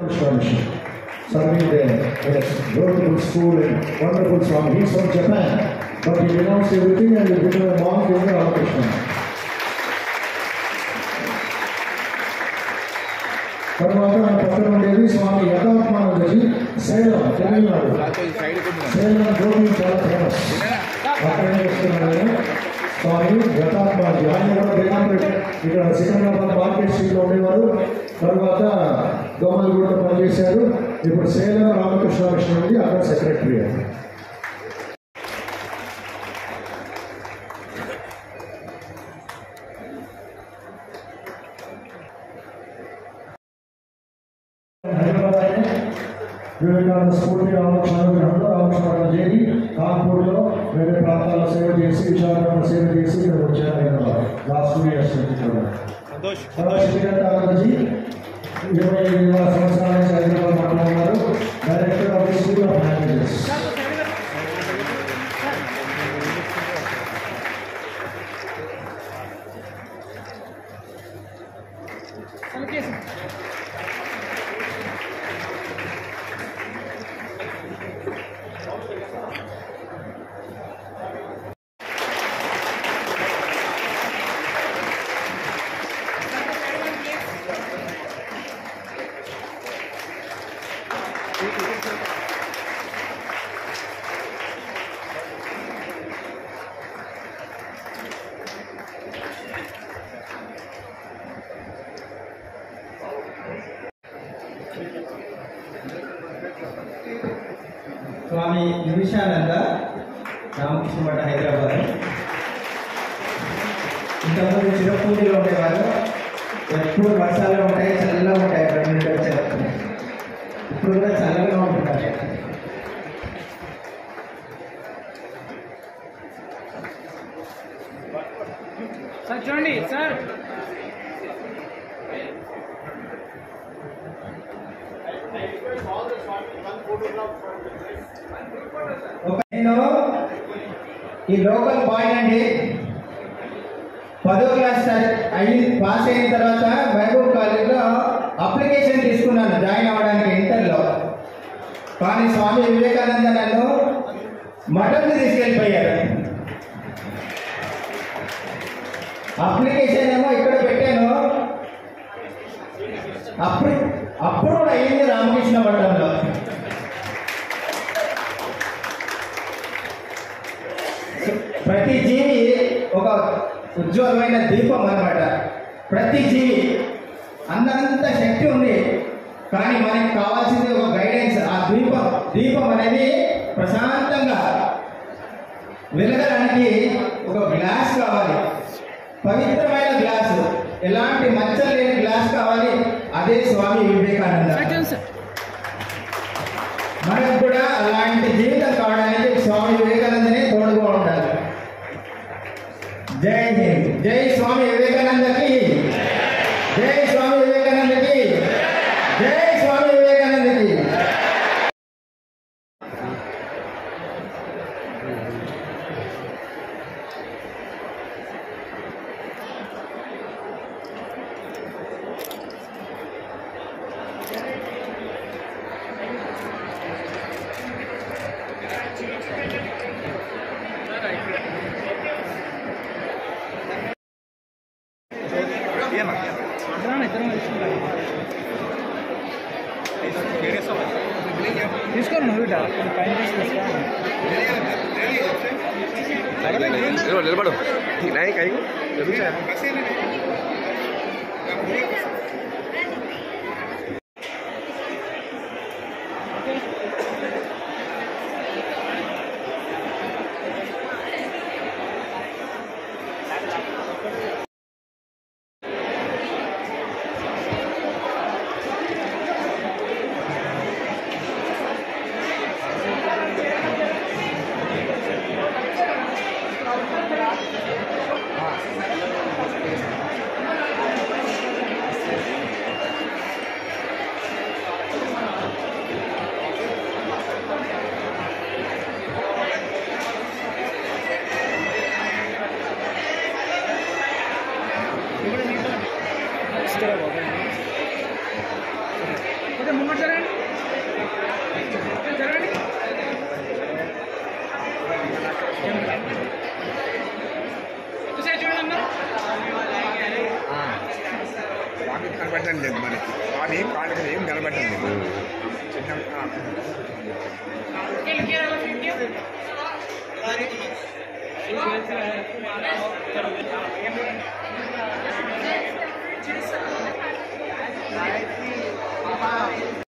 Serving there in a beautiful school and wonderful Swami. He's from Japan, but he renounced everything and he became a monk in the Ramakrishna. తర్వాత పక్కన ఉండేది స్వామి యథాత్మానందజీ సేలం తమిళనాడు. సేలం గోపి చాలా famous. అక్కడ చేస్తున్నాడు స్వామి యథాత్మానందజీ. ఆయన కూడా బేగంపేట ఇక్కడ సికింద్రాబాద్ మార్కెట్ స్ట్రీట్లో ఉండేవారు. తర్వాత దోమలగూడలో పనిచేశారు. ఇప్పుడు సేలం రామకృష్ణ మిషన్ ఉంది, అక్కడ సెక్రటరీ. వివేకానంద స్ఫూర్తి రామకృష్ణ చేరి కాన్పూర్లో వేరే ప్రాంతాల్లో సేవ చేసి విశాఖపట్నం సేవ చేసి ఇక్కడ వచ్చారు. హైదరాబాద్ లాస్ట్ 2 years శ్రీకంఠానందజీ 25 సంవత్సరాల నుంచి హైదరాబాద్ మాట్లాడుతున్నారు. Director of the school of languages. Swami Nimishananda Ramakrishna Math Hyderabad. ఇంతకుముందు చిరపూజలో ఉండేవారు. ఎప్పుడు వర్షాలు ఉంటాయి, చల్లగా ఉంటాయి. అక్కడ నుండి వచ్చారు. ఇప్పుడు కూడా చల్లగా ఉంటున్నారు. సార్ చూడండి సార్. నేను ఈ లోకల్ బాయ్ అండి. 10వ క్లాస్ పాస్ అయిన తర్వాత మహబూబ్ కాలేజ్లో అప్లికేషన్ తీసుకున్నాను జాయిన్ అవ్వడానికి ఇంటర్లో. కానీ స్వామి వివేకానంద నన్ను మఠంకి తీసుకెళ్ళిపోయారు. అప్లికేషన్ ఏమో ఇక్కడ పెట్టాను. అప్పుడు అయ్యింది రామకృష్ణ మఠంలో. ప్రతి జీవి ఒక ఉజ్వలమైన దీపం అన్నమాట. ప్రతి జీవి అంత శక్తి ఉంది. కానీ మనకి కావాల్సింది ఒక గైడెన్స్. ఆ దీపం అనేది ప్రశాంతంగా వెలగడానికి ఒక గ్లాస్ కావాలి. పవిత్రమైన గ్లాసు, ఎలాంటి మచ్చలు లేని గ్లాస్ కావాలి. అదే స్వామి వివేకానంద. మనకు కూడా అలాంటి జీవితం కావడానికి స్వామి వివేకానందనే తోడుగా ఉండాలి. జై హింద్. జై స్వామి వివేకానందకి. జై స్వామి వివేకానందకి. జై స్వామి వివేకానందకి. తీసుకోండి నిలబడు. ముంగడు జరగండి జరగండి ఒకసారి చూడండి అందరూ స్వామి కనబడటం లేదు మనకి స్వామి కాళ్ళకి ఏం కనబడటం లేదు చిన్న Thank you.